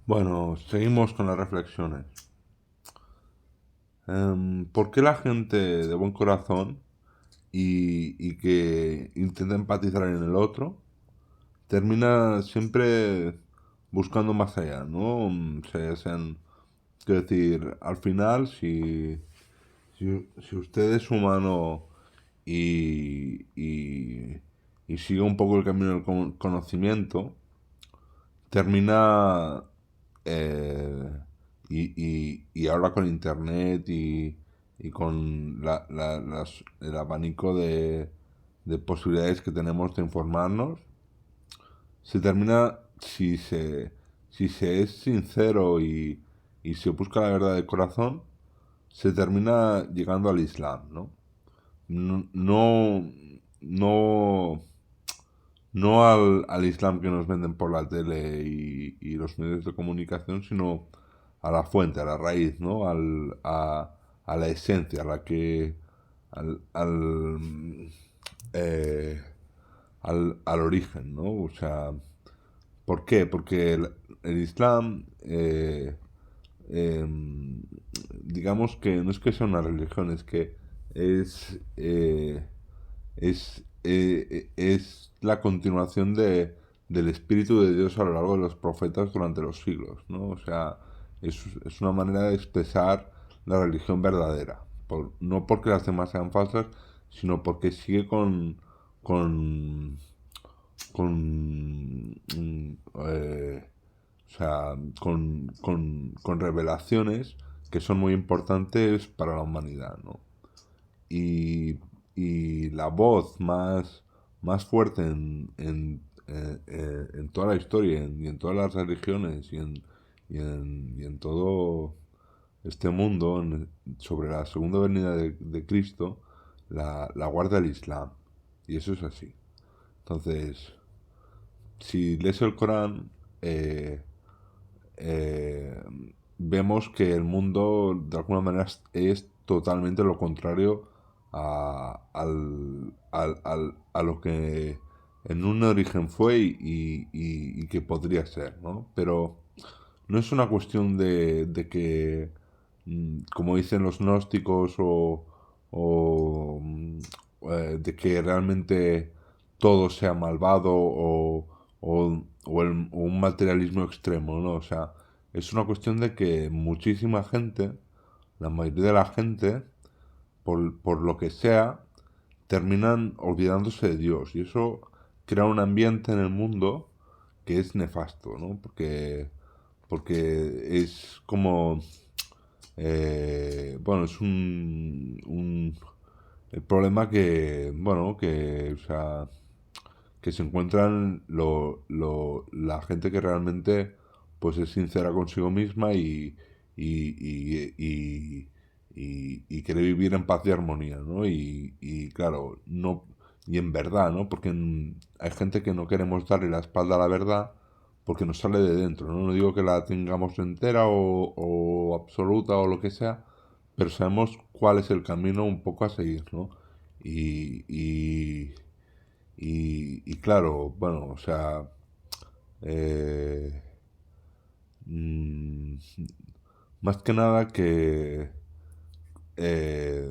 Bueno, seguimos con las reflexiones. ¿Por qué la gente de buen corazón y que intenta empatizar en el otro termina siempre buscando más allá, ¿no? Quiero decir, al final, si usted es humano y sigue un poco el camino del conocimiento, termina eh, y ahora con internet y con el abanico de posibilidades que tenemos de informarnos, se termina, si se es sincero y se busca la verdad de corazón, se termina llegando al Islam, ¿no? No, no, no, no al Islam que nos venden por la tele y los medios de comunicación, sino a la fuente, a la raíz, ¿no? A la esencia, a la que, al, al, eh, al origen, ¿no? O sea, ¿por qué? Porque el Islam, eh, digamos que no es que sea una religión, es que es, eh, es la continuación del Espíritu de Dios a lo largo de los profetas durante los siglos, ¿no? O sea, es una manera de expresar la religión verdadera. No porque las demás sean falsas, sino porque sigue con, con o sea, con revelaciones que son muy importantes para la humanidad, ¿no? Y, y la voz más fuerte en toda la historia y en todas las religiones y en todo este mundo sobre la segunda venida de Cristo la guarda el Islam. Y eso es así. Entonces, si lees el Corán, eh, eh, vemos que el mundo de alguna manera es totalmente lo contrario a lo que en un origen fue y que podría ser, ¿no? Pero no es una cuestión de que, como dicen los gnósticos, de que realmente todo sea malvado o un materialismo extremo, ¿no? O sea, es una cuestión de que muchísima gente, la mayoría de la gente, por lo que sea, terminan olvidándose de Dios. Y eso crea un ambiente en el mundo que es nefasto, ¿no? Porque es como, bueno, es el problema que, bueno, que, o sea, que se encuentran la gente que realmente pues es sincera consigo misma y quiere vivir en paz y armonía, ¿no? Y claro, no, y en verdad, ¿no? Porque hay gente que no queremos darle la espalda a la verdad porque nos sale de dentro, ¿no? No digo que la tengamos entera o absoluta o lo que sea, pero sabemos cuál es el camino un poco a seguir, ¿no? Y, y, y claro, bueno, o sea, eh, mm, más que nada que eh,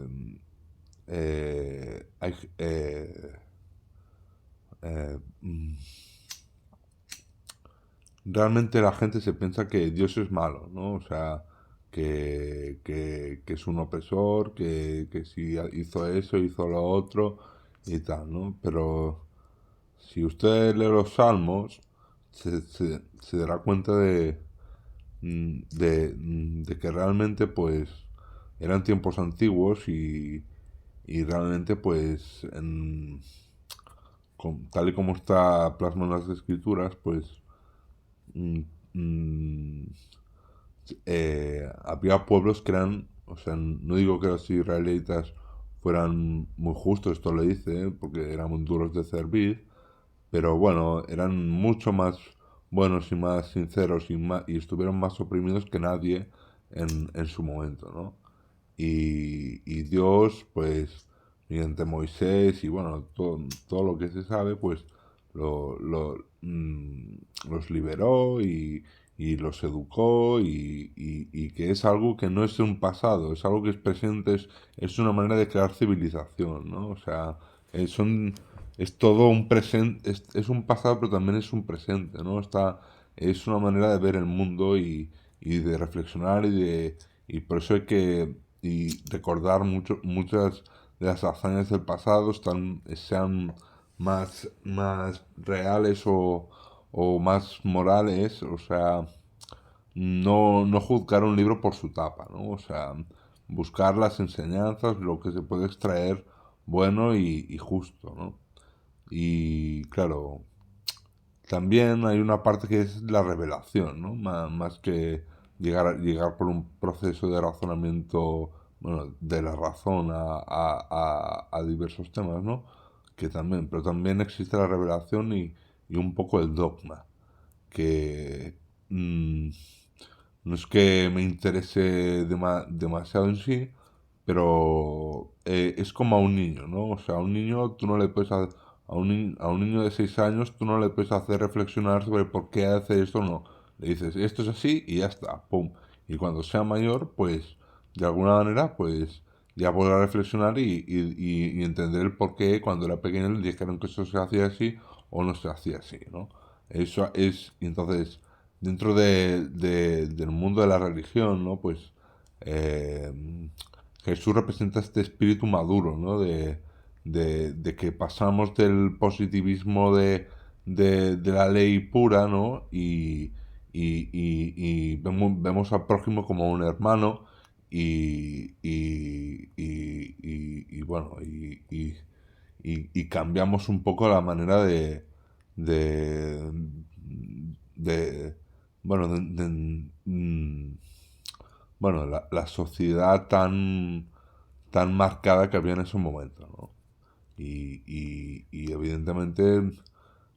hay, eh, mm, realmente la gente se piensa que Dios es malo, ¿no? O sea, que es un opresor, que si hizo eso, hizo lo otro y tal, ¿no? Pero si usted lee los salmos, se dará cuenta de que realmente pues eran tiempos antiguos y realmente pues tal y como está plasmado en las escrituras pues mm, mm, había pueblos que eran, o sea, no digo que los israelitas fueran muy justos, esto le dice, porque eran muy duros de servir, pero bueno, eran mucho más buenos y más sinceros y estuvieron más oprimidos que nadie en su momento, ¿no? Y Dios, pues, mediante Moisés y bueno, todo lo que se sabe, pues, lo, lo, mm, los liberó y los educó y que es algo que no es un pasado, es algo que es presente, es una manera de crear civilización, ¿no? O sea, son, es todo un presente, es un pasado pero también es un presente, ¿no? Es una manera de ver el mundo y de reflexionar y por eso hay que recordar muchas de las hazañas del pasado sean más reales o más morales, o sea, no juzgar un libro por su tapa, ¿no? O sea, buscar las enseñanzas, lo que se puede extraer bueno y justo, ¿no? Y claro, también hay una parte que es la revelación, ¿no? Más que llegar por un proceso de razonamiento, bueno, de la razón a diversos temas, ¿no? Que también, pero también existe la revelación y un poco el dogma, que no es que me interese demasiado en sí, pero es como a un niño, ¿no? O sea, a un niño tú no le puedes a un niño de 6 años tú no le puedes hacer reflexionar sobre por qué hace esto o no. Le dices, esto es así y ya está, pum. Y cuando sea mayor, pues, de alguna manera, pues, ya podrá reflexionar y entender el por qué cuando era pequeño le dijeron que eso se hacía así o no se hacía así, ¿no? Eso es, y entonces, dentro del mundo de la religión, ¿no? Pues eh, Jesús representa este espíritu maduro, ¿no? De que pasamos del positivismo de la ley pura, ¿no? Y vemos al prójimo como un hermano y bueno, y cambiamos un poco la manera de, de bueno, bueno, la sociedad tan marcada que había en ese momento, ¿no? Y evidentemente,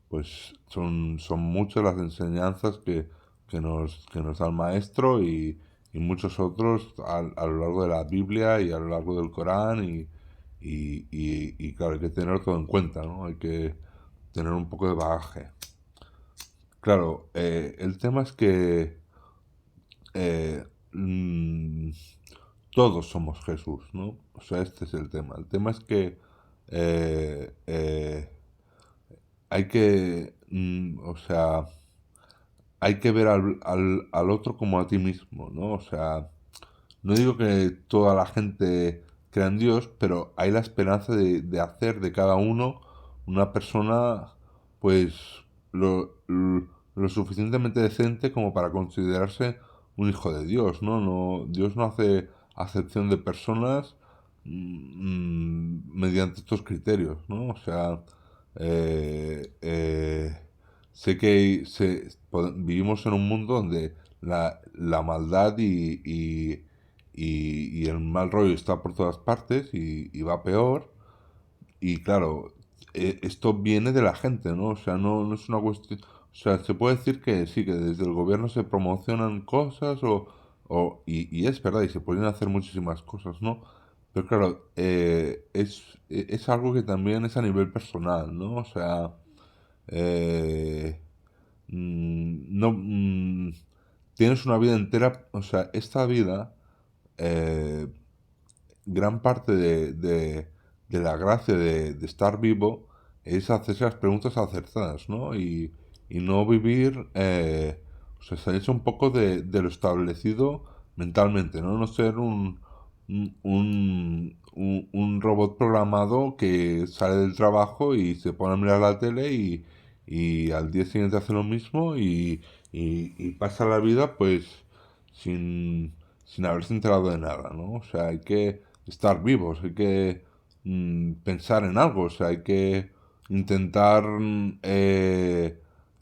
pues son muchas las enseñanzas que nos da el maestro y muchos otros a lo largo de la Biblia y a lo largo del Corán y claro, hay que tener todo en cuenta, ¿no? Hay que tener un poco de bagaje. Claro, el tema es que eh, mm, todos somos Jesús, ¿no? O sea, este es el tema. El tema es que eh, eh, hay que, o sea, hay que ver al otro como a ti mismo, ¿no? O sea, no digo que toda la gente crea en Dios, pero hay la esperanza de hacer de cada uno una persona, pues, lo suficientemente decente como para considerarse un hijo de Dios, ¿no? Dios no hace acepción de personas mediante estos criterios, ¿no? O sea, eh, eh, sé que vivimos en un mundo donde la maldad y el mal rollo está por todas partes y va peor. Y claro, esto viene de la gente, ¿no? O sea, no es una cuestión... O sea, se puede decir que sí, que desde el gobierno se promocionan cosas y es verdad, y se pueden hacer muchísimas cosas, ¿no? Pero claro, es algo que también es a nivel personal, ¿no? O sea, eh, no, tienes una vida entera, o sea, esta vida, eh, gran parte de la gracia de estar vivo es hacerse las preguntas acertadas, ¿no? Y no vivir, o sea, salirse un poco de lo establecido mentalmente, ¿no? No ser un robot programado que sale del trabajo y se pone a mirar la tele y al día siguiente hace lo mismo y pasa la vida pues sin haberse enterado de nada, ¿no? O sea, hay que estar vivos, hay que pensar en algo, o sea, hay que intentar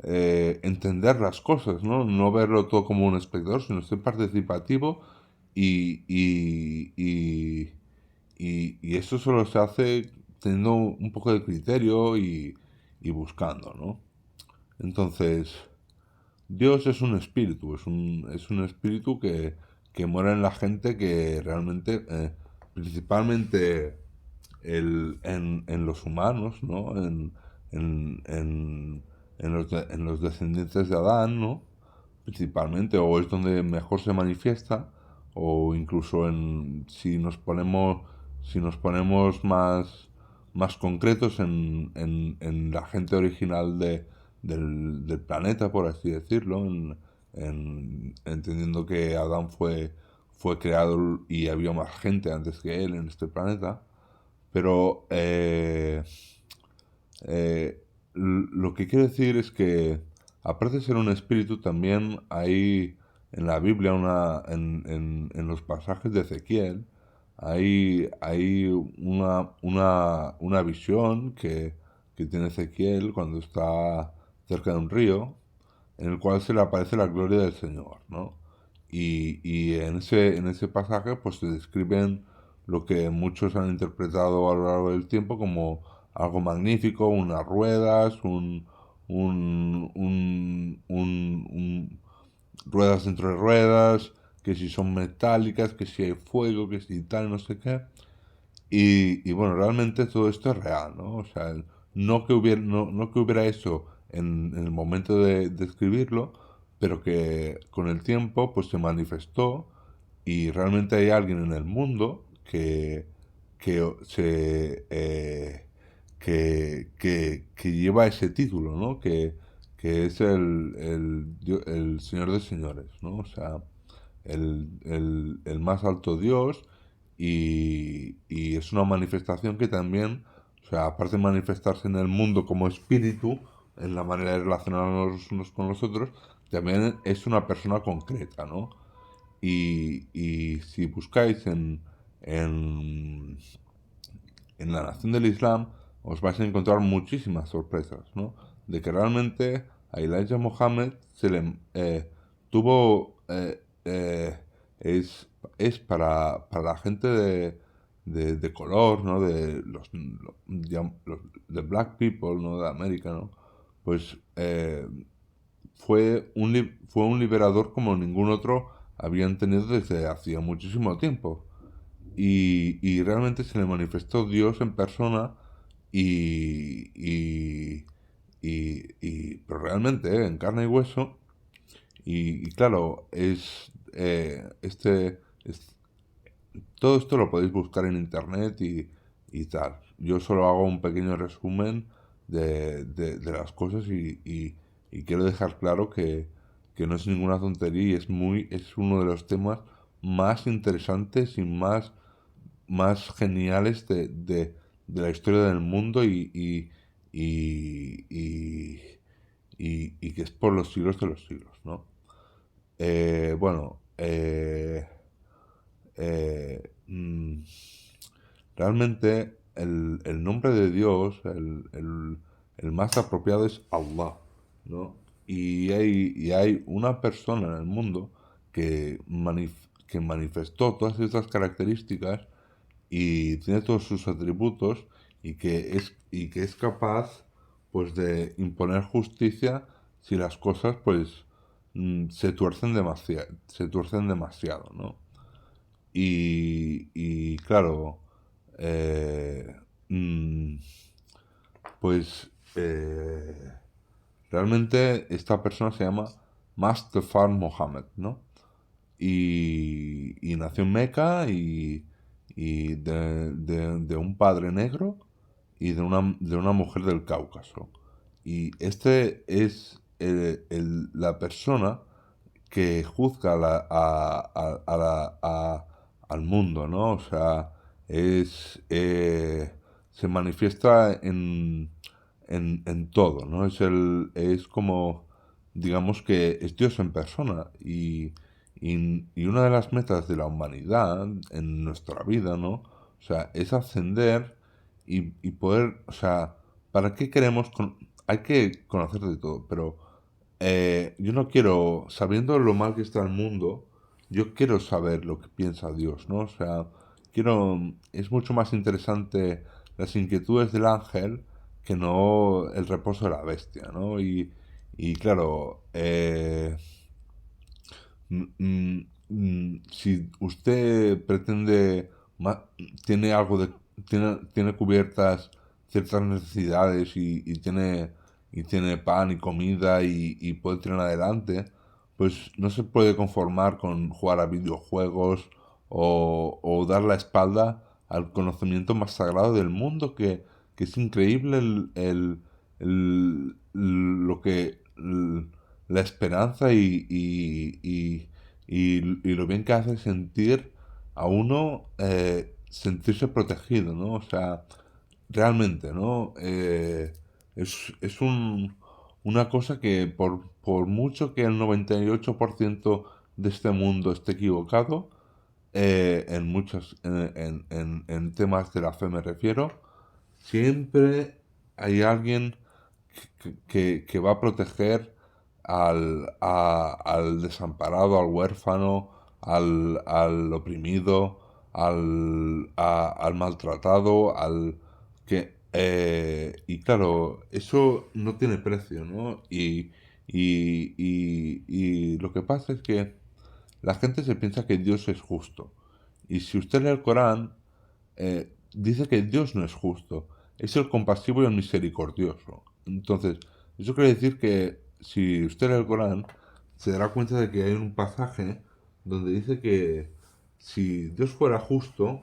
entender las cosas, ¿no? No verlo todo como un espectador, sino ser participativo y eso solo se hace teniendo un poco de criterio y buscando, ¿no? Entonces, Dios es un espíritu, es un espíritu que mora en la gente que realmente, principalmente en los humanos, ¿no? En los descendientes de Adán, ¿no? principalmente, o es donde mejor se manifiesta, o incluso si nos ponemos más concretos en la gente original del planeta, por así decirlo, entendiendo que Adán fue creado y había más gente antes que él en este planeta, pero lo que quiero decir es que, aparte de ser un espíritu, también hay en la Biblia, en los pasajes de Ezequiel, hay una visión que tiene Ezequiel cuando está cerca de un río, en el cual se le aparece la gloria del Señor, ¿no? Y en ese pasaje pues se describen lo que muchos han interpretado a lo largo del tiempo como algo magnífico, unas ruedas, ruedas dentro de ruedas, que si son metálicas, que si hay fuego, que si tal, no sé qué. Y bueno, realmente todo esto es real, ¿no? O sea, no que hubiera eso en el momento de escribirlo, pero que con el tiempo pues se manifestó y realmente hay alguien en el mundo que lleva ese título, ¿no? Que es el Señor de Señores, ¿no? O sea, el más alto Dios y es una manifestación que también, o sea, aparte de manifestarse en el mundo como espíritu, en la manera de relacionarnos unos con los otros, también es una persona concreta, ¿no? Y si buscáis en, en la nación del Islam, os vais a encontrar muchísimas sorpresas, ¿no? De que realmente a Elijah Mohammed tuvo, es para la gente de color, ¿no? De de black people, ¿no? De América, ¿no? Pues fue un liberador como ningún otro habían tenido desde hacía muchísimo tiempo. Y realmente se le manifestó Dios en persona y, y, pero realmente en carne y hueso. Y claro, todo esto lo podéis buscar en internet y tal. Yo solo hago un pequeño resumen de las cosas y quiero dejar claro que no es ninguna tontería y es uno de los temas más interesantes y más geniales de la historia del mundo y, y, y que es por los siglos de los siglos, ¿no? Bueno, eh, mm, realmente el nombre de Dios, el más apropiado es Allah, ¿no? Y hay una persona en el mundo que manifestó todas estas características y tiene todos sus atributos y que es capaz pues de imponer justicia si las cosas pues se tuercen demasiado, ¿no? Y claro, eh, mm, pues realmente esta persona se llama Mustafa Mohammed, ¿no? Y nació en Meca y de un padre negro y de una mujer del Cáucaso. Y este es la persona que juzga al mundo, ¿no? O sea, se manifiesta en todo, ¿no? Es como, digamos que es Dios en persona y una de las metas de la humanidad en nuestra vida, ¿no? O sea, es ascender y poder, o sea, ¿para qué queremos? Hay que conocer de todo, pero yo no quiero, sabiendo lo mal que está el mundo, yo quiero saber lo que piensa Dios, ¿no? O sea, es mucho más interesante las inquietudes del ángel que no el reposo de la bestia, ¿no? Y claro, si usted tiene algo tiene cubiertas ciertas necesidades y tiene pan y comida y puede tirar adelante, pues no se puede conformar con jugar a videojuegos o dar la espalda al conocimiento más sagrado del mundo, que es increíble lo que la esperanza y lo bien que hace sentir a uno sentirse protegido, ¿no? O sea, realmente, ¿no? Es una cosa que por mucho que el 98% de este mundo esté equivocado, en muchos, en temas de la fe me refiero, siempre hay alguien que va a proteger al desamparado, al huérfano, al oprimido, al maltratado, y claro, eso no tiene precio, ¿no? Y lo que pasa es que la gente se piensa que Dios es justo. Y si usted lee el Corán, dice que Dios no es justo, es el compasivo y el misericordioso. Entonces, eso quiere decir que si usted lee el Corán, se dará cuenta de que hay un pasaje donde dice que si Dios fuera justo,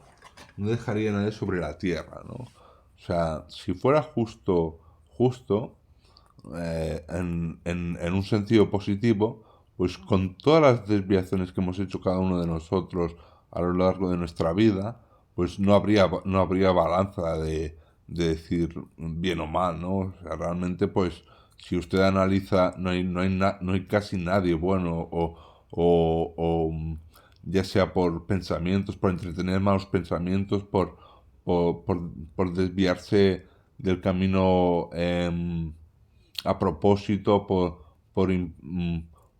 no dejaría a nadie sobre la tierra, ¿no? O sea, si fuera justo, en un sentido positivo, pues con todas las desviaciones que hemos hecho cada uno de nosotros a lo largo de nuestra vida, pues no habría balanza de decir bien o mal, ¿no? O sea, realmente, pues, si usted analiza, no hay casi nadie bueno ya sea por pensamientos, por entretener malos pensamientos, por, por, por desviarse del camino a propósito, por el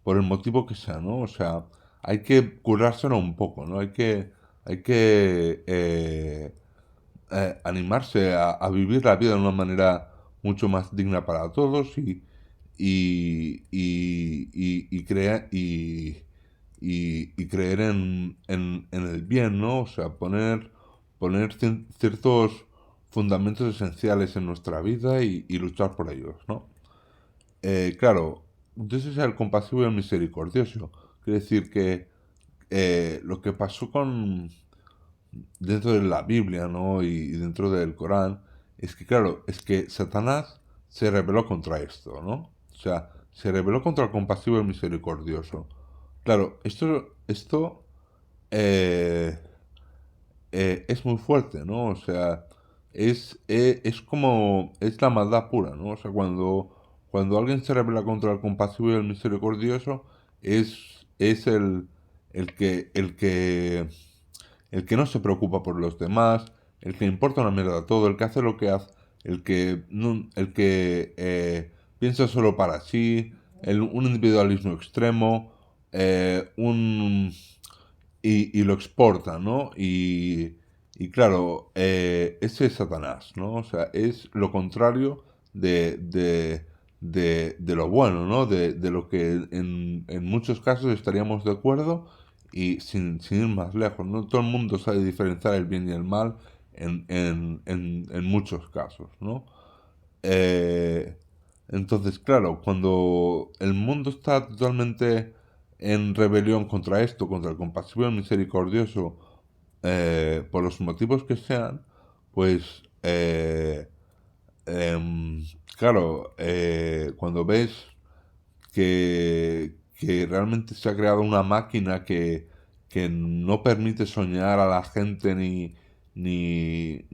motivo que sea, ¿no? O sea, hay que curárselo un poco, ¿no? Hay que animarse a vivir la vida de una manera mucho más digna para todos y creer en el bien, ¿no? O sea, poner ciertos fundamentos esenciales en nuestra vida y luchar por ellos, ¿no? Claro, Dios es el compasivo y el misericordioso. Quiere decir que lo que pasó dentro de la Biblia, ¿no? Y dentro del Corán, es que, claro, es que Satanás se rebeló contra esto, ¿no? O sea, se rebeló contra el compasivo y el misericordioso. Claro, esto eh, es muy fuerte, ¿no? O sea, es la maldad pura, ¿no? O sea, cuando alguien se rebela contra el compasivo y el misericordioso, es el que no se preocupa por los demás, el que importa una mierda todo, el que hace lo que hace, el que piensa solo para sí, un individualismo extremo, y lo exporta, ¿no? Y claro, ese es Satanás, ¿no? O sea, es lo contrario de lo bueno, ¿no? De lo que en muchos casos estaríamos de acuerdo y sin ir más lejos, ¿no? Todo el mundo sabe diferenciar el bien y el mal en muchos casos, ¿no? Eh, entonces, claro, cuando el mundo está totalmente en rebelión contra esto, contra el compasivo y el misericordioso, por los motivos que sean, pues, claro, cuando ves que realmente se ha creado una máquina que no permite soñar a la gente ni, ni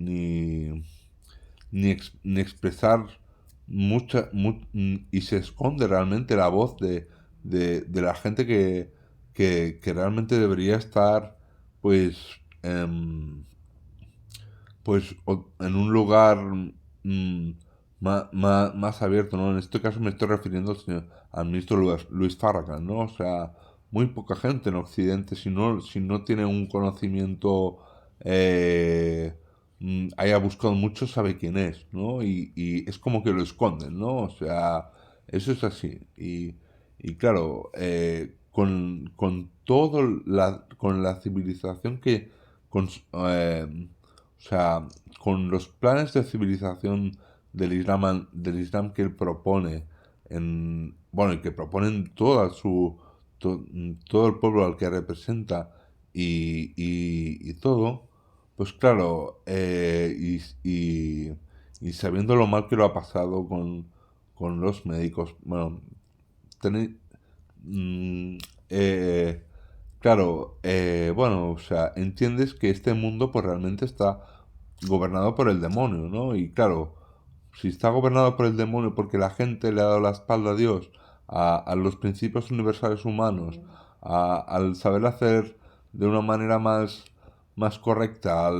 expresar y se esconde realmente la voz de la gente que realmente debería estar pues en un lugar más abierto, ¿no? En este caso me estoy refiriendo al ministro Luis Farrakhan, ¿no? O sea, muy poca gente en Occidente, si no tiene un conocimiento, haya buscado mucho, sabe quién es, ¿no? Y es como que lo esconden, ¿no? O sea, eso es así. Y claro, con la civilización con, o sea, con los planes de civilización del Islam que él propone, bueno, y que proponen todo el pueblo al que representa y todo, pues claro, y sabiendo lo mal que lo ha pasado con los médicos, bueno, tenéis, mm, eh, claro, bueno, o sea, entiendes que este mundo pues realmente está gobernado por el demonio, ¿no? Y claro, si está gobernado por el demonio porque la gente le ha dado la espalda a Dios, a los principios universales humanos, al saber hacer de una manera más correcta,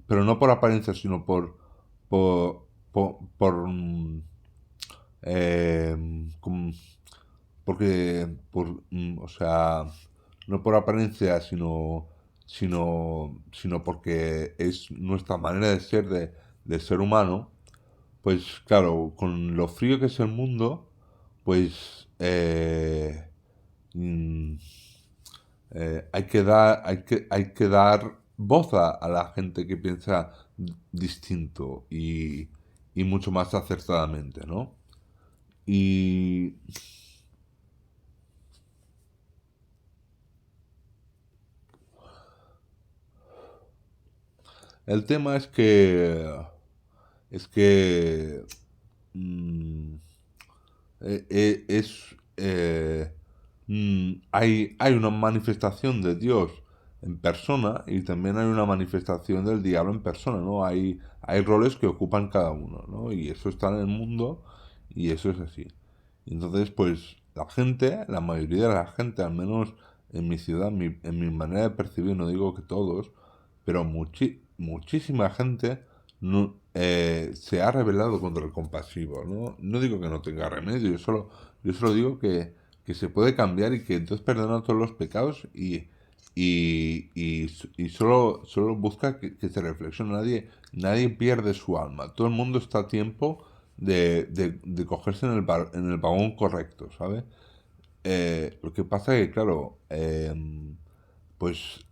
pero no por apariencia, sino por eh, com- o sea, no por apariencia, sino porque es nuestra manera de ser humano, pues claro, con lo frío que es el mundo, pues mm, hay que dar voz a la gente que piensa distinto y mucho más acertadamente, ¿no? Y el tema es que mm, es hay una manifestación de Dios en persona y también hay una manifestación del diablo en persona, ¿no? Hay roles que ocupan cada uno, ¿no? Y eso está en el mundo y eso es así. Entonces, pues la gente, la mayoría de la gente, al menos en mi ciudad, en mi manera de percibir, no digo que todos, pero muchísima gente se ha rebelado contra el compasivo, ¿no? No digo que no tenga remedio, yo solo digo que se puede cambiar y que Dios perdona todos los pecados y solo busca que se reflexione. Nadie pierde su alma. Todo el mundo está a tiempo de cogerse en el vagón correcto, ¿sabes? Lo que pasa es que, claro, pues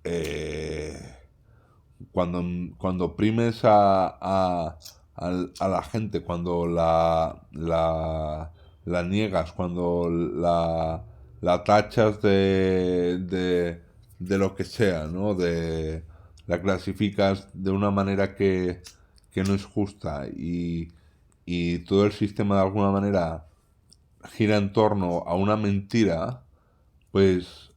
cuando oprimes a la gente, cuando la niegas, cuando la tachas de lo que sea, ¿no? La clasificas de una manera que no es justa y todo el sistema de alguna manera gira en torno a una mentira, pues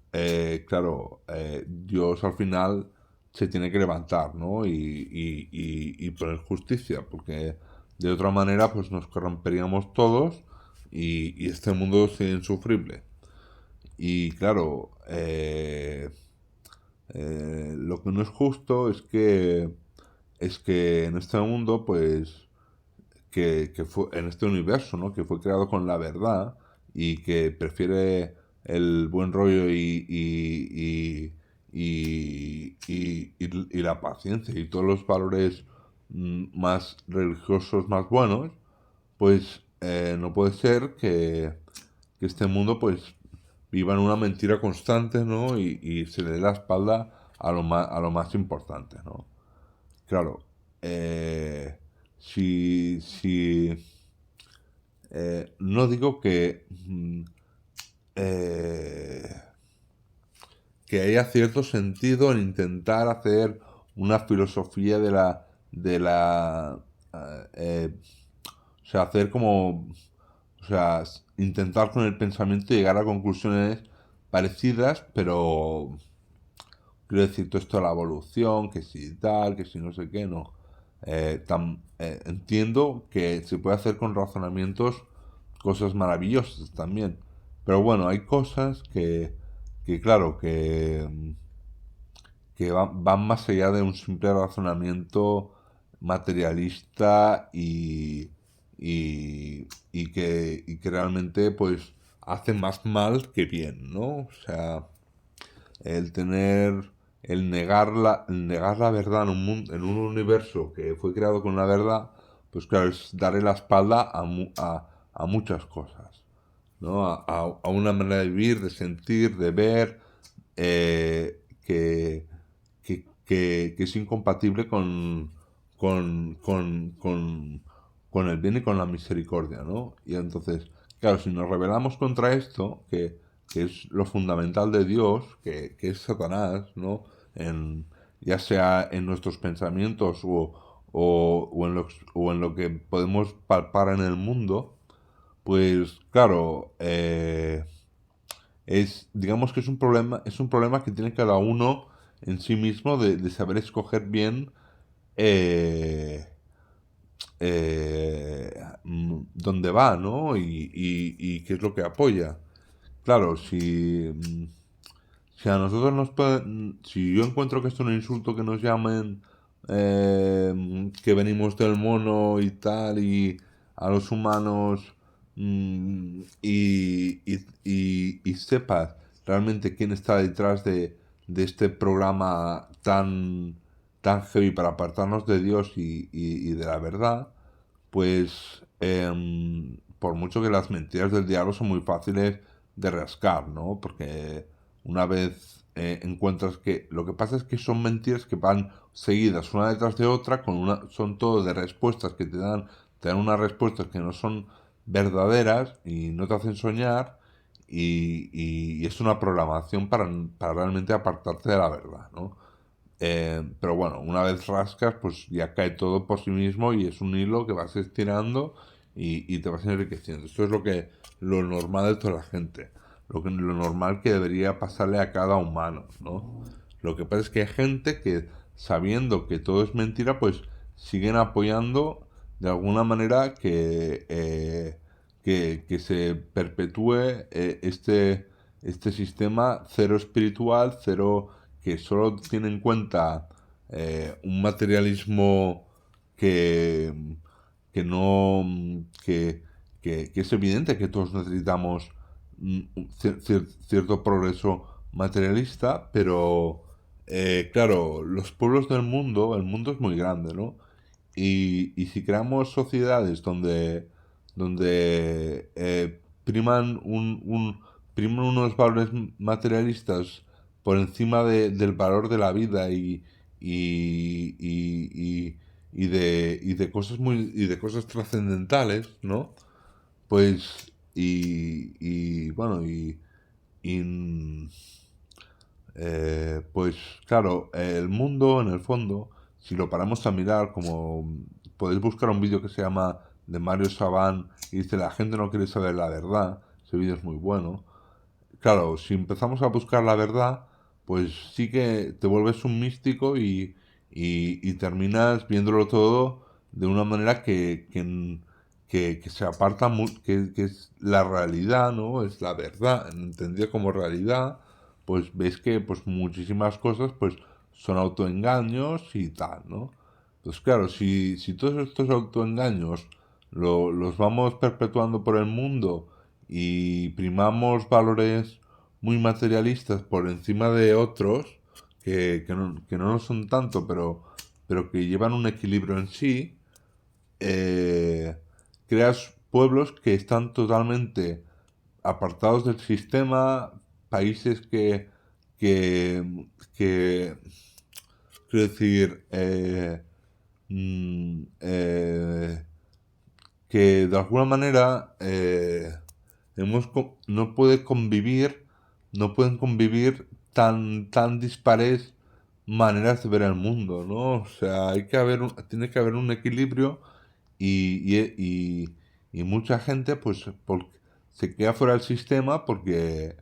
claro, Dios al final se tiene que levantar, ¿no? Y poner justicia, porque de otra manera pues nos corromperíamos todos y este mundo sería insufrible. Y claro, lo que no es justo es que en este mundo pues que fue en este universo, ¿no? Que fue creado con la verdad y que prefiere el buen rollo y la paciencia y todos los valores más religiosos más buenos, pues no puede ser que este mundo pues viva en una mentira constante, ¿no? Y se le dé la espalda a lo más importante, ¿no? Claro, eh, si no digo eh, que haya cierto sentido en intentar hacer una filosofía de la, eh, eh, o sea, hacer como, o sea, intentar con el pensamiento llegar a conclusiones parecidas, pero quiero decir, todo esto de la evolución, que si tal, que si no sé qué, no. Entiendo que se puede hacer con razonamientos cosas maravillosas también. Pero bueno, hay cosas que claro, que van más allá de un simple razonamiento materialista y que realmente pues hace más mal que bien, ¿no? O sea, el tener, el negar la verdad en un mundo, en un universo que fue creado con la verdad, pues claro, es darle la espalda a muchas cosas, ¿no? A una manera de vivir, de sentir, de ver, que es incompatible con el bien y con la misericordia, ¿no? Y entonces, claro, si nos rebelamos contra esto, que es lo fundamental de Dios, que es Satanás, ¿no? En, ya sea en nuestros pensamientos o en lo que podemos palpar en el mundo, pues claro, digamos que es un problema que tiene cada uno en sí mismo de saber escoger bien eh, dónde va, ¿no? Y qué es lo que apoya. Claro, si a nosotros si yo encuentro que esto es un insulto que nos llamen que venimos del mono y tal, y a los humanos, y sepas realmente quién está detrás de este programa tan heavy para apartarnos de Dios y de la verdad, pues por mucho que las mentiras del diablo son muy fáciles de rascar, ¿no? Porque una vez encuentras que lo que pasa es que son mentiras que van seguidas una detrás de otra, son todo de respuestas que te dan unas respuestas que no son verdaderas y no te hacen soñar y es una programación para realmente apartarte de la verdad, ¿no? Pero bueno, una vez rascas, pues ya cae todo por sí mismo y es un hilo que vas estirando y te vas enriqueciendo. Esto es lo normal de toda la gente, lo normal que debería pasarle a cada humano, ¿no? Lo que pasa es que hay gente que, sabiendo que todo es mentira, pues siguen apoyando de alguna manera que se perpetúe este sistema cero espiritual, cero que solo tiene en cuenta un materialismo que, que no que es evidente que todos necesitamos cierto progreso materialista, pero claro, los pueblos del mundo, el mundo es muy grande, ¿no? Y si creamos sociedades donde priman unos valores materialistas por encima del valor de la vida y de cosas trascendentales, ¿no? Pues y bueno y pues claro, el mundo en el fondo, si lo paramos a mirar, como podéis buscar un vídeo que se llama de Mario Saban y dice la gente no quiere saber la verdad, ese vídeo es muy bueno. Claro, si empezamos a buscar la verdad, pues sí que te vuelves un místico y terminas viéndolo todo de una manera que se aparta, que es la realidad, ¿no? Es la verdad, entendida como realidad, pues ves que pues muchísimas cosas pues son autoengaños y tal, ¿no? Pues claro, si todos estos autoengaños los vamos perpetuando por el mundo y primamos valores muy materialistas por encima de otros que no lo son tanto, pero que llevan un equilibrio en sí, eh, creas pueblos que están totalmente apartados del sistema, países que, que quiero decir, mm, eh, que de alguna manera no puede convivir, no pueden convivir tan dispares maneras de ver el mundo, ¿no? O sea, tiene que haber un equilibrio y mucha gente pues se queda fuera del sistema porque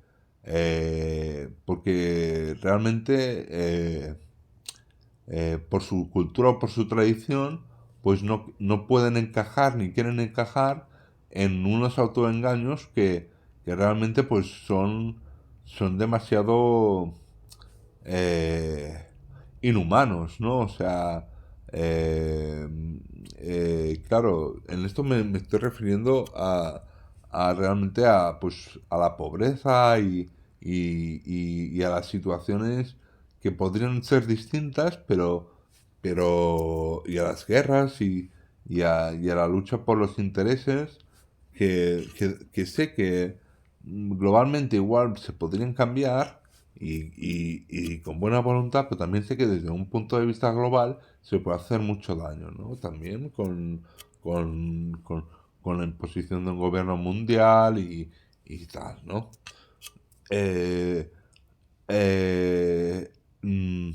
realmente por su cultura o por su tradición, pues no pueden encajar ni quieren encajar en unos autoengaños que realmente pues son demasiado eh, inhumanos, ¿no? O sea, eh, claro, en esto me estoy refiriendo a realmente pues, a la pobreza y a las situaciones que podrían ser distintas, y a las guerras y a la lucha por los intereses que sé que globalmente igual se podrían cambiar y con buena voluntad, pero también sé que desde un punto de vista global se puede hacer mucho daño, ¿no? También con, con la imposición de un gobierno mundial y tal, ¿no? Eh, eh, mm, o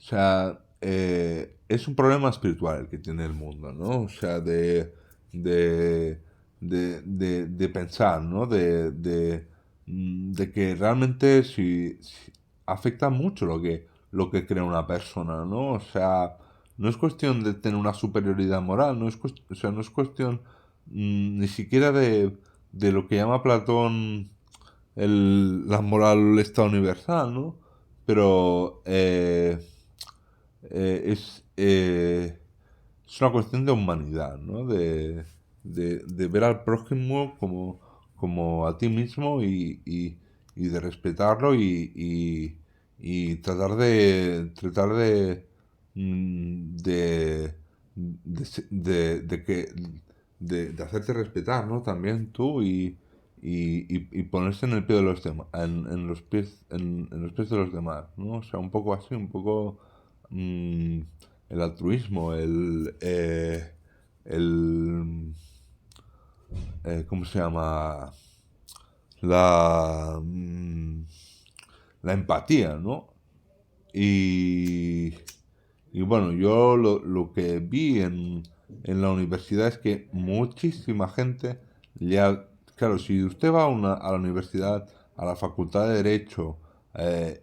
sea, es un problema espiritual el que tiene el mundo, ¿no? O sea, de, de pensar, ¿no? De que realmente si afecta mucho lo que crea una persona, ¿no? O sea, no es cuestión de tener una superioridad moral, no es o sea, no es cuestión ni siquiera de lo que llama Platón la moral está universal, ¿no? Pero eh, es, eh, es una cuestión de humanidad, ¿no? De ver al prójimo como a ti mismo y de respetarlo y tratar de que de hacerte respetar, ¿no? También tú y ponerse en el pie de los demás, en los pies de los demás, ¿no? O sea, un poco así, un poco mm, el altruismo, el ¿cómo se llama? La, la empatía, ¿no? Y, y bueno, yo lo que vi en la universidad es que muchísima gente ya, claro, si usted va a la universidad, a la facultad de Derecho,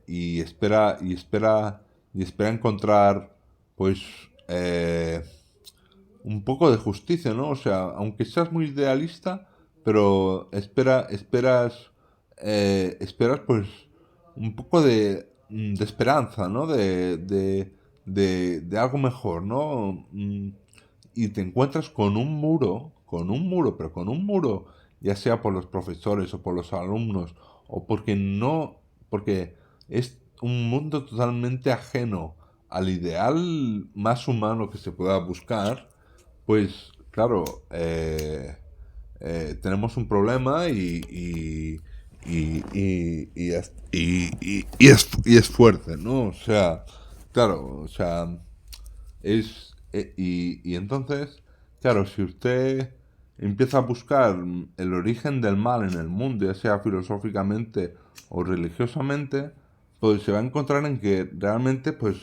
y espera encontrar, pues, un poco de justicia, ¿no? O sea, aunque seas muy idealista, pero esperas pues un poco de esperanza, ¿no? De algo mejor, ¿no? Y te encuentras con un muro, pero con un muro, ya sea por los profesores o por los alumnos, o porque es un mundo totalmente ajeno al ideal más humano que se pueda buscar, pues claro, tenemos un problema y es fuerte, ¿no? O sea, claro, o sea, y entonces, claro, si usted empieza a buscar el origen del mal en el mundo, ya sea filosóficamente o religiosamente, pues se va a encontrar en que realmente, pues,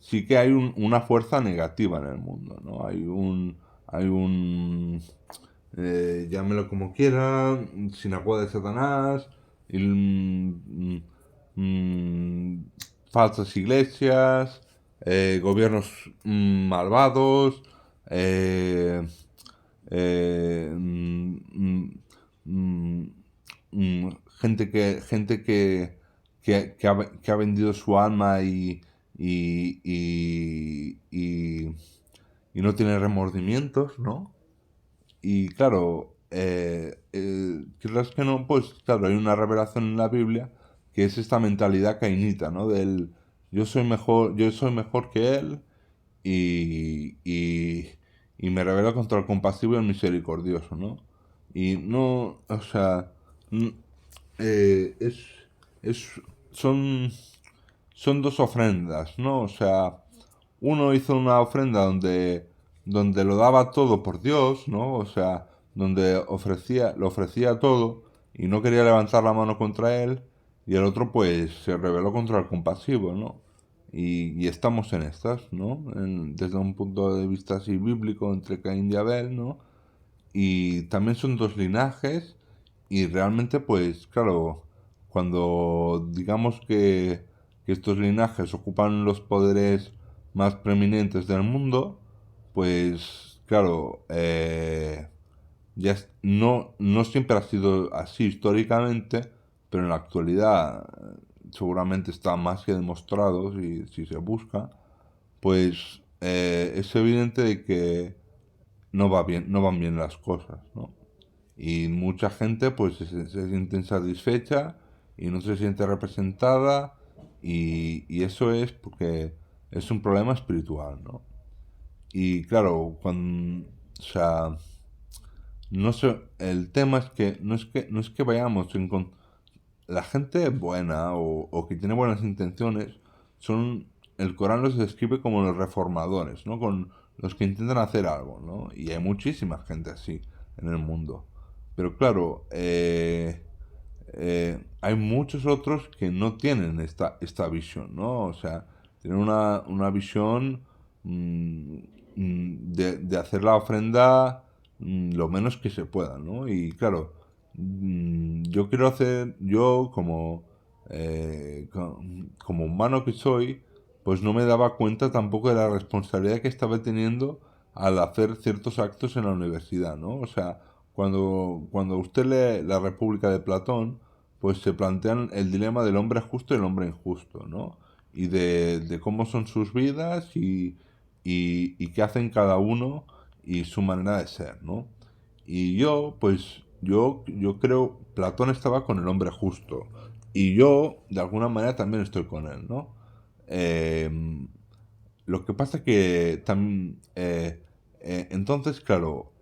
sí que hay una fuerza negativa en el mundo, ¿no? Hay un, llámelo como quiera, sinagoga de Satanás, y, mm, falsas iglesias, gobiernos malvados, eh, eh, mm, mm, gente que ha vendido su alma y y no tiene remordimientos, ¿no? Y claro, quieras que no, pues claro, hay una revelación en la Biblia que es esta mentalidad cainita, ¿no? Del yo soy mejor que él y y me revelo contra el compasivo y el misericordioso, ¿no? Y no, o sea, n- eh, es, es, son, son dos ofrendas, ¿no? O sea, uno hizo una ofrenda donde lo daba todo por Dios, ¿no? O sea, donde lo ofrecía todo y no quería levantar la mano contra él, y el otro pues se rebeló contra el compasivo, ¿no? Y estamos en estas, ¿no? Desde un punto de vista así bíblico entre Caín y Abel, ¿no? Y también son dos linajes y realmente pues claro, cuando digamos que estos linajes ocupan los poderes más preeminentes del mundo, pues claro, no siempre ha sido así históricamente, pero en la actualidad seguramente está más que demostrado si se busca, pues es evidente de que no va bien, no van bien las cosas, ¿no? Y mucha gente pues se siente insatisfecha y no se siente representada y eso es porque es un problema espiritual, ¿no? Y claro, o sea, no sé, el tema es que no es que vayamos la gente buena o que tiene buenas intenciones son el Corán los describe como los reformadores, ¿no? Con los que intentan hacer algo, ¿no? Y hay muchísima gente así en el mundo. Pero claro, hay muchos otros que no tienen esta visión, ¿no? O sea, tienen una visión mm, de hacer la ofrenda lo menos que se pueda, ¿no? Y claro, yo quiero hacer, yo como humano que soy, pues no me daba cuenta tampoco de la responsabilidad que estaba teniendo al hacer ciertos actos en la universidad, ¿no? O sea, cuando usted lee La República de Platón, pues se plantean el dilema del hombre justo y el hombre injusto, ¿no? Y de cómo son sus vidas y qué hacen cada uno y su manera de ser, ¿no? Y yo, pues, yo creo, Platón estaba con el hombre justo. Y yo, de alguna manera, también estoy con él, ¿no? Eh, lo que pasa que también, entonces, claro,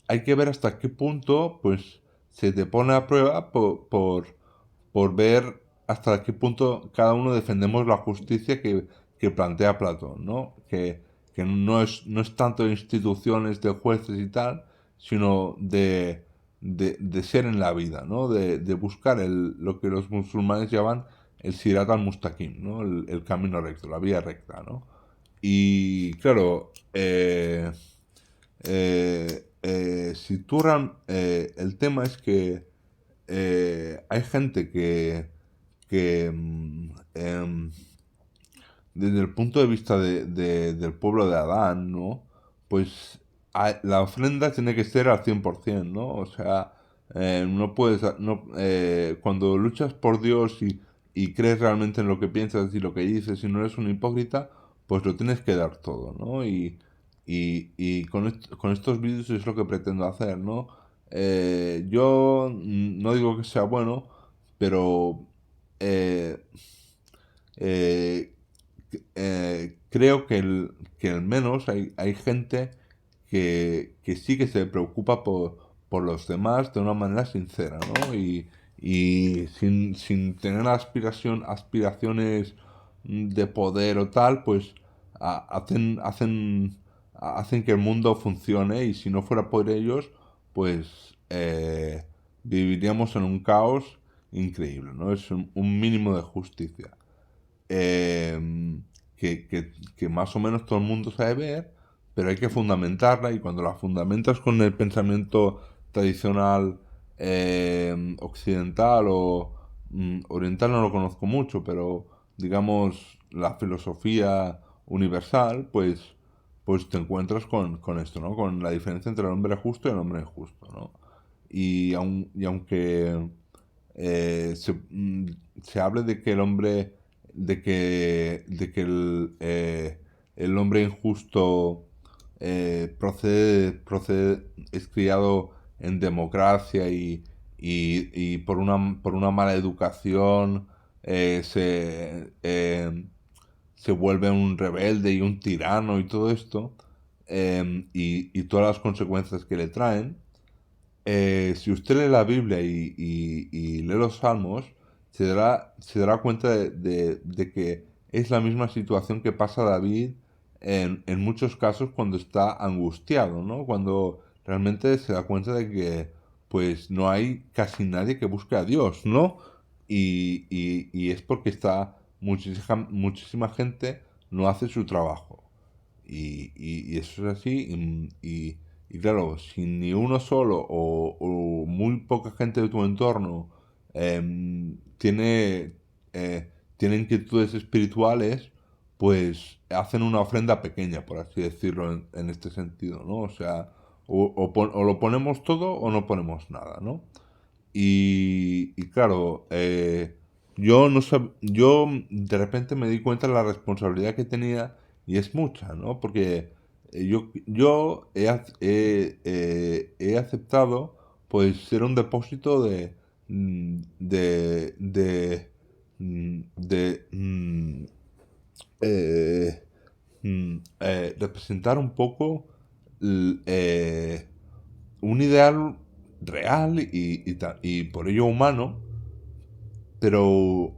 hay que ver hasta qué punto, pues, se te pone a prueba por ver hasta qué punto cada uno defendemos la justicia que plantea Platón, ¿no? Que no es tanto de instituciones, de jueces y tal, sino de ser en la vida, ¿no? De buscar lo que los musulmanes llaman el Sirat al-Mustaqim, ¿no? El camino recto, la vía recta, ¿no? Y claro, si tú el tema es que hay gente que desde el punto de vista del pueblo de Adán, ¿no? Pues la ofrenda tiene que ser al 100%, ¿no? O sea, no puedes, no, cuando luchas por Dios y crees realmente en lo que piensas y lo que dices y no eres un hipócrita, pues lo tienes que dar todo, ¿no? Y con estos vídeos es lo que pretendo hacer, ¿no? Yo no digo que sea bueno, pero eh, eh, creo que al menos hay gente que sí que se preocupa por los demás de una manera sincera, ¿no? Y sin tener aspiraciones de poder o tal, pues hacen que el mundo funcione y si no fuera por ellos, pues viviríamos en un caos increíble, ¿no? Es un mínimo de justicia que más o menos todo el mundo sabe ver, pero hay que fundamentarla y cuando la fundamentas con el pensamiento tradicional occidental o oriental no lo conozco mucho, pero digamos la filosofía universal, pues te encuentras con esto, ¿no? Con la diferencia entre el hombre justo y el hombre injusto, ¿no? Y aunque eh, se, mm, se hable de que el hombre, el hombre injusto es criado en democracia y por una mala educación se vuelve un rebelde y un tirano y todo esto, y todas las consecuencias que le traen. Si usted lee la Biblia y lee los Salmos, se dará cuenta de que es la misma situación que pasa David en muchos casos cuando está angustiado, ¿no? Cuando realmente se da cuenta de que pues no hay casi nadie que busque a Dios, ¿no? Y es porque muchísima gente no hace su trabajo. Y eso es así. Y claro, si ni uno solo o muy poca gente de tu entorno tiene, tiene inquietudes espirituales, pues hacen una ofrenda pequeña, por así decirlo, en este sentido, ¿no? O sea, o lo ponemos todo o no ponemos nada, ¿no? Y claro, yo no yo de repente me di cuenta de la responsabilidad que tenía y es mucha, ¿no? Porque yo he aceptado pues ser un depósito de eh, representar un poco l- eh, un ideal real y por ello humano, pero,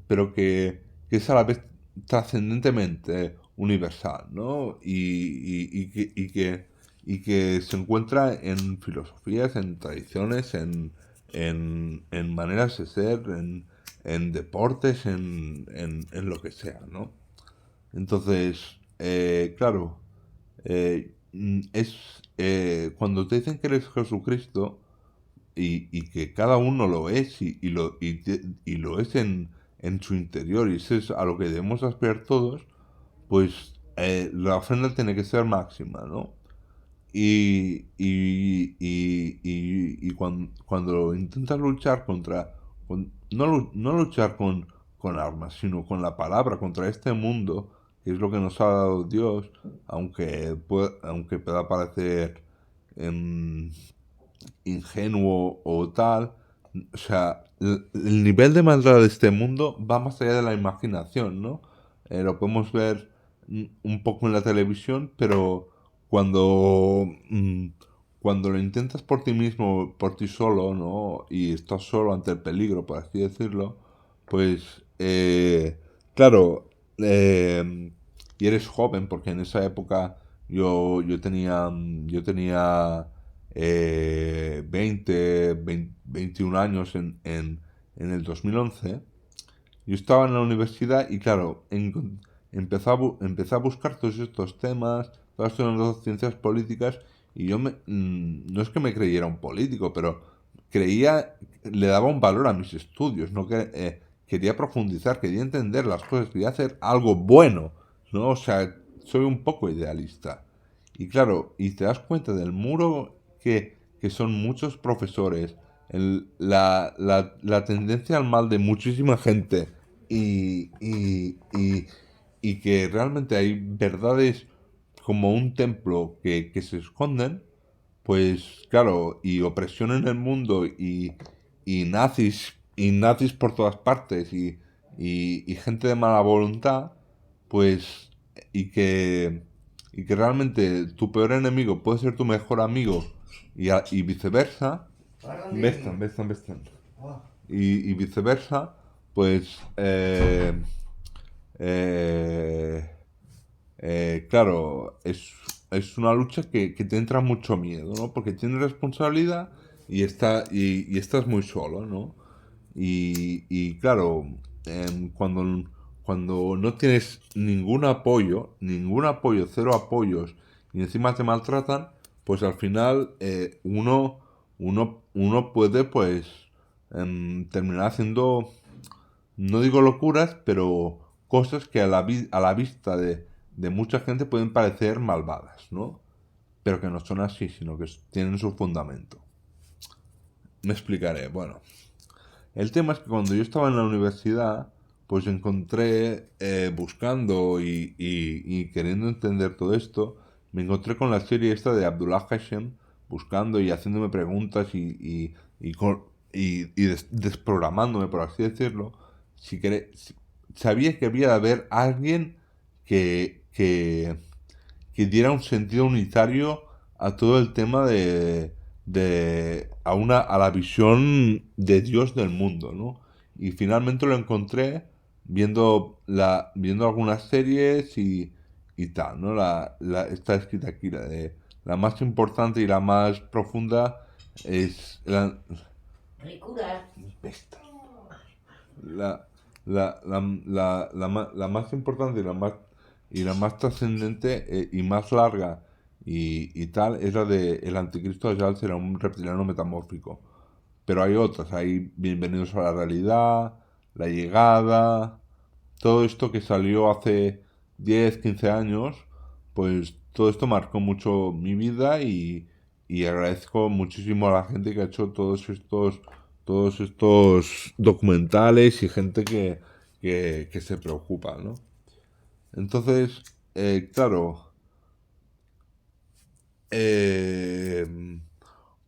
pero que es a la vez trascendentemente universal, ¿no? Y que se encuentra en filosofías, en tradiciones, en maneras de ser, en deportes, en lo que sea, ¿no? Entonces, claro, cuando te dicen que eres Jesucristo y que cada uno lo es y lo es en su interior y eso es a lo que debemos aspirar todos, pues la ofrenda tiene que ser máxima, ¿no? Cuando intentas luchar no luchar con armas, sino con la palabra, contra este mundo, que es lo que nos ha dado Dios, aunque pueda parecer em, ingenuo o tal, o sea, el nivel de maldad de este mundo va más allá de la imaginación, ¿no? Lo podemos ver un poco en la televisión, pero cuando, mm, cuando lo intentas por ti mismo, por ti solo, ¿no? Y estás solo ante el peligro, por así decirlo, pues, claro, y eres joven, porque en esa época yo tenía 21 años en el 2011. Yo estaba en la universidad y claro, empecé a buscar todos estos temas, todas estas ciencias políticas y no es que me creyera un político, pero le daba un valor a mis estudios, no que, quería profundizar, quería entender las cosas, quería hacer algo bueno, ¿no? O sea, soy un poco idealista. Y claro, y te das cuenta del muro que son muchos profesores, la tendencia al mal de muchísima gente y, y, y, y que realmente hay verdades como un templo que se esconden, pues claro, y opresión en el mundo y nazis por todas partes y gente de mala voluntad, pues y que realmente tu peor enemigo puede ser tu mejor amigo y viceversa, bestan. Y viceversa, pues eh, claro, es una lucha que te entra mucho miedo, ¿no? Porque tienes responsabilidad y estás muy solo, ¿no? Y claro, cuando no tienes ningún apoyo, cero apoyos, y encima te maltratan, pues al final uno puede pues terminar haciendo, no digo locuras, pero cosas que a la vista de mucha gente pueden parecer malvadas, ¿no? Pero que no son así, sino que tienen su fundamento. Me explicaré. Bueno, el tema es que cuando yo estaba en la universidad, pues encontré, buscando y queriendo entender todo esto, me encontré con la serie esta de Abdullah Hashem, buscando y haciéndome preguntas desprogramándome, por así decirlo. Sabía que había de haber alguien que, que, que diera un sentido unitario a todo el tema a la visión de Dios del mundo, ¿no? Y finalmente lo encontré viendo algunas series y tal, ¿no? Está escrita aquí, la más importante y la más profunda es Ricura. Esta. La, la más importante y la más trascendente, y más larga y tal es la de el anticristo ya será un reptiliano metamórfico. Pero hay otras, hay Bienvenidos a la realidad, La llegada, todo esto que salió hace 10 15 años, pues todo esto marcó mucho mi vida y agradezco muchísimo a la gente que ha hecho todos estos documentales y gente que se preocupa, ¿no? Entonces, claro, eh,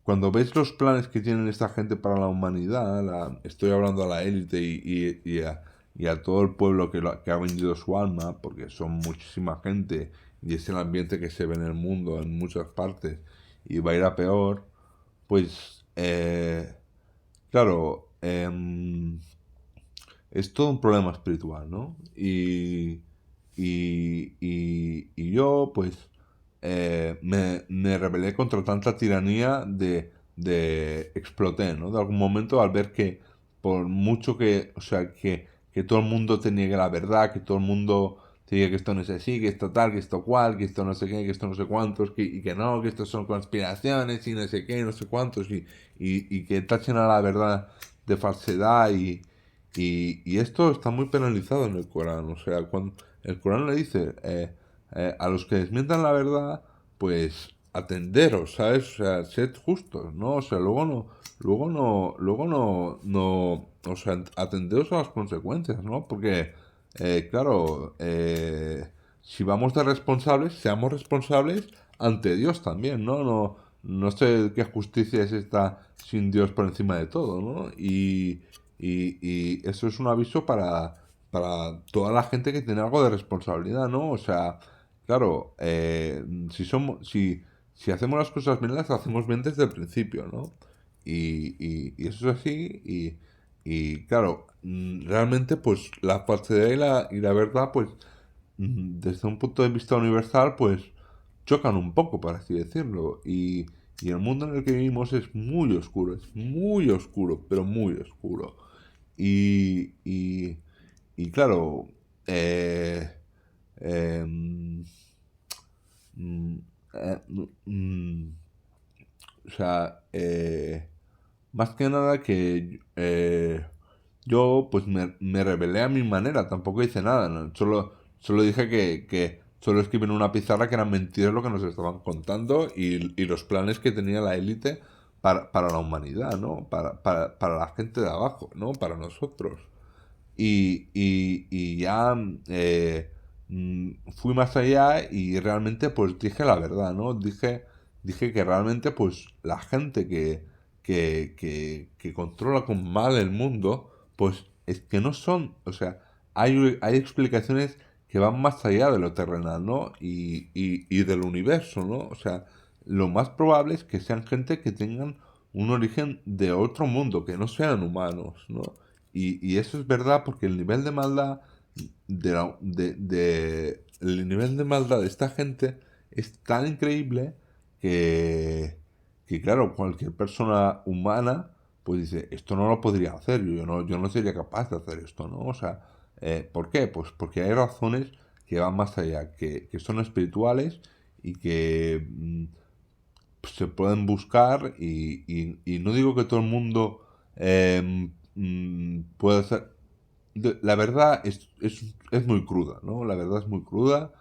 cuando ves los planes que tienen esta gente para la humanidad, estoy hablando a la élite y a todo el pueblo que ha vendido su alma, porque son muchísima gente y es el ambiente que se ve en el mundo, en muchas partes, y va a ir a peor, pues, claro, es todo un problema espiritual, ¿no? y yo, pues, me rebelé contra tanta tiranía de exploté, ¿no? De algún momento al ver que por mucho que, o sea, que todo el mundo te niegue la verdad, que todo el mundo te diga que esto no es así, que esto tal, que esto cual, que esto no sé qué, que esto no sé cuántos, y que no, que esto son conspiraciones y no sé qué, no sé cuántos, y que tachen a la verdad de falsedad y esto está muy penalizado en el Corán. O sea, cuando el Corán le dice a los que desmientan la verdad, pues atenderos, ¿sabes? O sea, sed justos, ¿no? O sea, o sea, atenderos a las consecuencias, ¿no? Porque, claro, si vamos de responsables, seamos responsables ante Dios también, ¿no? No sé qué justicia es esta sin Dios por encima de todo, ¿no? Y eso es un aviso para toda la gente que tiene algo de responsabilidad, ¿no? O sea, claro, si hacemos las cosas bien, las hacemos bien desde el principio, ¿no? Y eso es así, y claro, realmente, pues la falsedad y la verdad, pues desde un punto de vista universal, pues chocan un poco, por así decirlo. Y el mundo en el que vivimos es muy oscuro, pero muy oscuro. Y, y, y claro, eh, eh, mm, eh, mm, o sea, más que nada que yo pues me rebelé a mi manera, tampoco hice nada, ¿no? Solo dije que solo escribí en una pizarra que eran mentiras lo que nos estaban contando y los planes que tenía la élite para la humanidad, ¿no? Para la gente de abajo, ¿no? Para nosotros. Y ya fui más allá y realmente pues dije la verdad, ¿no? Dije que realmente pues la gente que controla con mal el mundo, pues es que no son, o sea, hay explicaciones que van más allá de lo terrenal, ¿no? Y del universo, ¿no? O sea, lo más probable es que sean gente que tengan un origen de otro mundo, que no sean humanos, ¿no? Y eso es verdad porque el nivel de maldad el nivel de maldad de esta gente es tan increíble que, que claro, cualquier persona humana pues dice, esto no lo podría hacer, yo no sería capaz de hacer esto, ¿no? O sea, ¿por qué? Pues porque hay razones que van más allá, que son espirituales y que se pueden buscar y no digo que todo el mundo pueda hacer. La verdad es muy cruda, ¿no? La verdad es muy cruda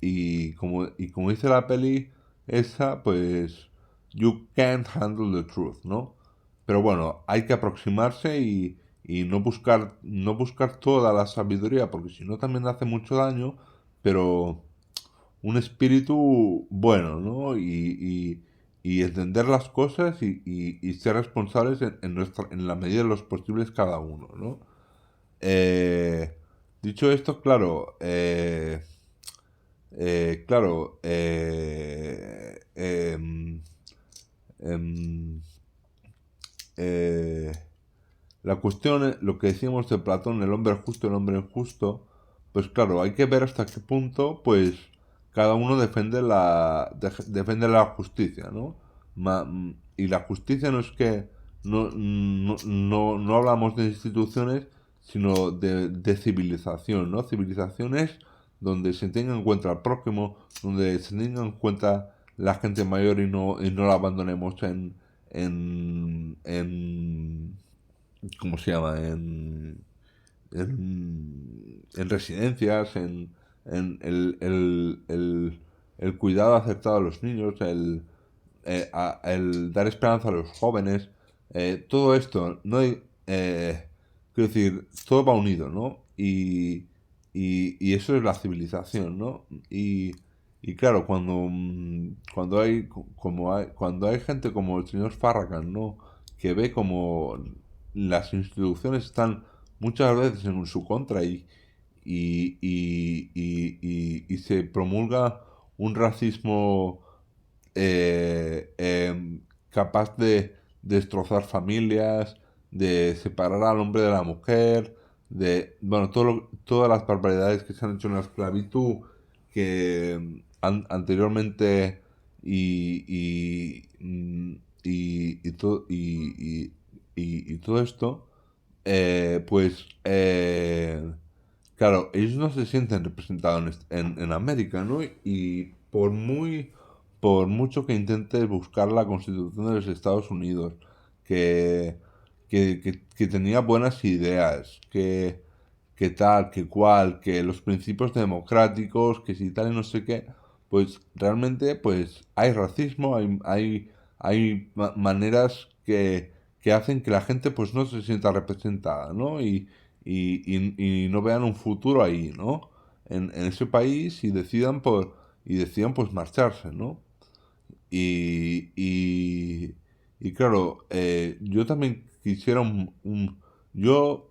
y como dice la peli esa, pues you can't handle the truth, ¿no? Pero bueno, hay que aproximarse y no buscar toda la sabiduría, porque si no también hace mucho daño, pero un espíritu bueno, ¿no? Y entender las cosas y ser responsables en la medida de los posibles cada uno, ¿no? Dicho esto, claro, em, eh, la cuestión, lo que decíamos de Platón, el hombre justo, el hombre injusto, pues claro, hay que ver hasta qué punto, pues, cada uno defiende la justicia, ¿no? Y la justicia no es que no hablamos de instituciones, sino de civilización, ¿no? Civilizaciones donde se tenga en cuenta al prójimo, donde se tenga en cuenta la gente mayor y no la abandonemos en ¿cómo se llama? En residencias, en el cuidado acertado a los niños, el dar esperanza a los jóvenes, todo esto, no hay, quiero decir, todo va unido, ¿no? Y eso es la civilización, ¿no? Y claro, cuando hay gente como el señor Farracan, ¿no? Que ve como las instituciones están muchas veces en su contra y se promulga un racismo capaz de destrozar familias, de separar al hombre de la mujer, bueno, todas las barbaridades que se han hecho en la esclavitud, que anteriormente y todo esto, pues, claro, ellos no se sienten representados en América, ¿no? Y por mucho que intente buscar la Constitución de los Estados Unidos, que, que tenía buenas ideas, que tal, que cual, que los principios democráticos, que si tal y no sé qué, pues realmente pues hay racismo, hay maneras que hacen que la gente pues no se sienta representada, ¿no? Y no vean un futuro ahí, ¿no? En ese país y decidan pues marcharse, ¿no? Y, y, y claro, yo también quisiera yo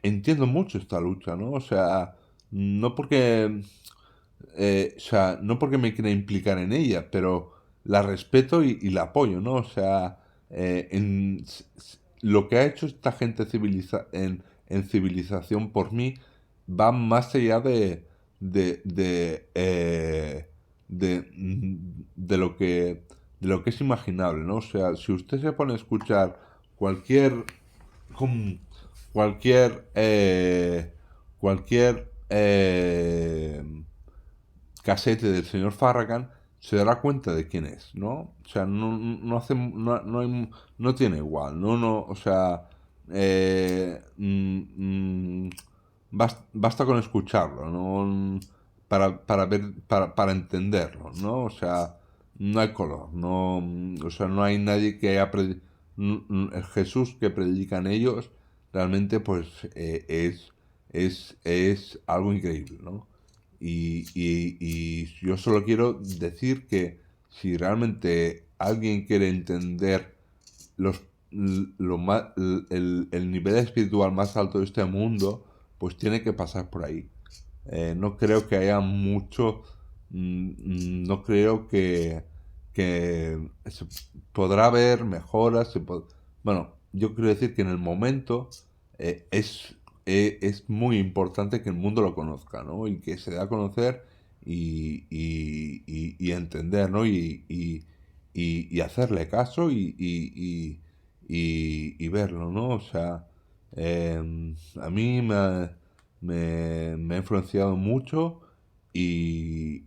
entiendo mucho esta lucha, ¿no? O sea, no porque, o sea, no porque me quiera implicar en ella, pero la respeto y la apoyo, ¿no? O sea, lo que ha hecho esta gente en civilización por mí va más allá de, de, eh, de de lo que es imaginable, ¿no? O sea, si usted se pone a escuchar cualquier com- cualquier cualquier casete del señor Farragan, se dará cuenta de quién es, ¿no? O sea, no tiene igual, no, o sea, basta con escucharlo, ¿no? Para entenderlo, ¿no? O sea, no hay color, no, o sea, no hay nadie que haya el Jesús que predican ellos, realmente, pues, es algo increíble, ¿no? Y yo solo quiero decir que si realmente alguien quiere entender los, el nivel espiritual más alto de este mundo, pues tiene que pasar por ahí. No creo que haya mucho, no creo que se podrá haber mejoras. Bueno, yo quiero decir que en el momento es muy importante que el mundo lo conozca, ¿no? Y que se dé a conocer y entender, ¿no? Y hacerle caso y verlo, ¿no? O sea, a mí me ha influenciado mucho y,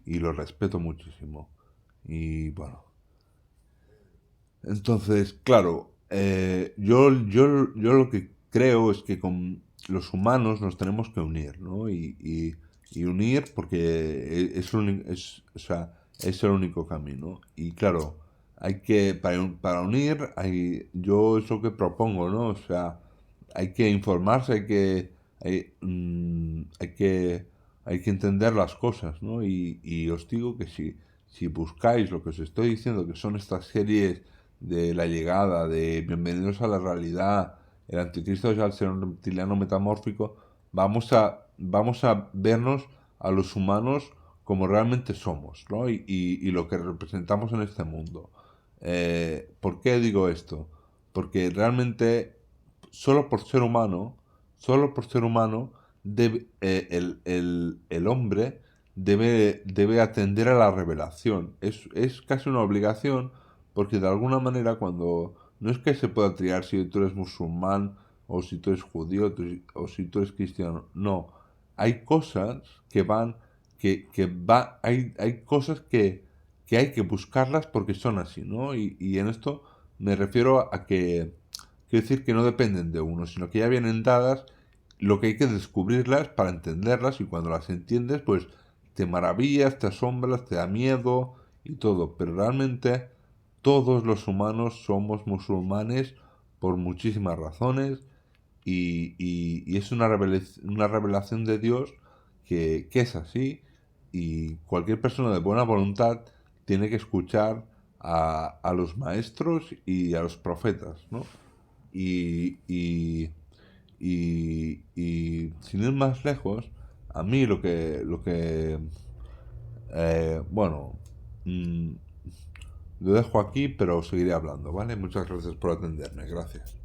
y lo respeto muchísimo. Y bueno, entonces, claro, yo lo que creo es que con los humanos nos tenemos que unir, ¿no? Y unir porque o sea, es el único camino. Y claro, para unir, yo es lo que propongo, ¿no? O sea, hay que informarse, hay que, hay que entender las cosas, ¿no? Y os digo que si buscáis lo que os estoy diciendo, que son estas series de La Llegada, de Bienvenidos a la Realidad, El Anticristo es el ser reptiliano metamórfico, vamos a vernos a los humanos como realmente somos, ¿no? Y lo que representamos en este mundo. ¿Por qué digo esto? Porque realmente solo por ser humano, solo por ser humano, el hombre debe atender a la revelación. Es casi una obligación porque de alguna manera cuando no es que se pueda triar si tú eres musulmán o si tú eres judío o si tú eres cristiano, no. Hay cosas que van, hay cosas que hay que buscarlas porque son así, ¿no? Y en esto me refiero a que, quiero decir que no dependen de uno, sino que ya vienen dadas, lo que hay que descubrirlas para entenderlas y cuando las entiendes, pues te maravillas, te asombras, te da miedo y todo, pero realmente todos los humanos somos musulmanes por muchísimas razones y es una revelación de Dios que es así y cualquier persona de buena voluntad tiene que escuchar a los maestros y a los profetas, ¿no? Y, y, y sin ir más lejos, a mí bueno, mm, lo dejo aquí, pero seguiré hablando, ¿vale? Muchas gracias por atenderme, gracias.